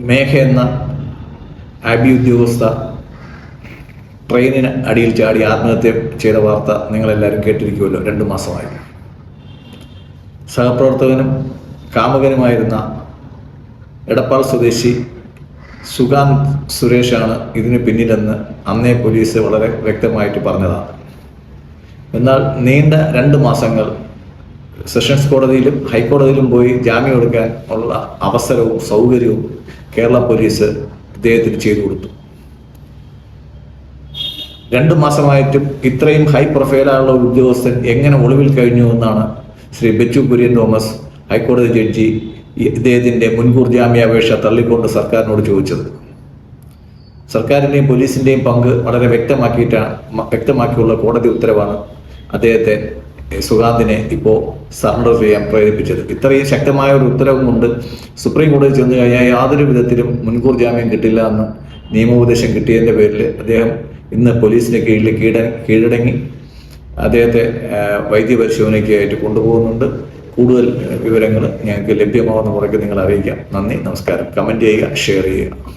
മേഘ എന്ന ആബി ഉദ്യോഗസ്ഥ ട്രെയിനിന് അടിയിൽ ചാടി ആത്മഹത്യ ചെയ്ത വാർത്ത നിങ്ങളെല്ലാവരും കേട്ടിരിക്കുമല്ലോ. 2 മാസമായി. സഹപ്രവർത്തകനും കാമുകനുമായിരുന്ന എടപ്പാൾ സ്വദേശി സുഗാന്ത് സുരേഷാണ് ഇതിന് പിന്നിലെന്ന് അന്നേ പോലീസ് വളരെ വ്യക്തമായിട്ട് പറഞ്ഞതാണ്. എന്നാൽ നീണ്ട 2 മാസങ്ങൾ സെഷൻസ് കോടതിയിലും ഹൈക്കോടതിയിലും പോയി ജാമ്യം എടുക്കാൻ ഉള്ള അവസരവും സൗകര്യവും കേരള പോലീസ് അദ്ദേഹത്തിന് ചെയ്തു കൊടുത്തു. 2 മാസമായിട്ടും ഇത്രയും ഹൈ പ്രൊഫൈലുള്ള ഒരു ഉദ്യോഗസ്ഥൻ എങ്ങനെ ഒളിവിൽ കഴിഞ്ഞു എന്നാണ് ശ്രീ ബെച്ചു കുര്യൻ തോമസ് ഹൈക്കോടതി ജഡ്ജി ഇദ്ദേഹത്തിൻ്റെ മുൻകൂർ ജാമ്യാപേക്ഷ തള്ളിക്കൊണ്ട് സർക്കാരിനോട് ചോദിച്ചത്. സർക്കാരിൻ്റെയും പോലീസിൻ്റെയും പങ്ക് വളരെ വ്യക്തമാക്കിയുള്ള കോടതി ഉത്തരവാണ് അദ്ദേഹത്തെ സുഗാന്തിനെ ഇപ്പോൾ സറണ്ടർ ചെയ്യാൻ പ്രേരിപ്പിച്ചത്. ഇത്രയും ശക്തമായ ഒരു ഉത്തരവും കൊണ്ട് സുപ്രീം കോടതി ചെന്ന് കഴിഞ്ഞാൽ യാതൊരു വിധത്തിലും മുൻകൂർ ജാമ്യം കിട്ടില്ല എന്ന് നിയമോപദേശം കിട്ടിയതിൻ്റെ പേരിൽ അദ്ദേഹം ഇന്ന് പോലീസിൻ്റെ കീഴടങ്ങി അദ്ദേഹത്തെ വൈദ്യപരിശോധനയ്ക്കായിട്ട് കൊണ്ടുപോകുന്നുണ്ട്. കൂടുതൽ വിവരങ്ങൾ ഞങ്ങൾക്ക് ലഭ്യമാവുന്ന മുറയ്ക്ക് നിങ്ങൾ അറിയിക്കാം. നന്ദി, നമസ്കാരം. കമൻറ്റ് ചെയ്യുക, ഷെയർ ചെയ്യുക.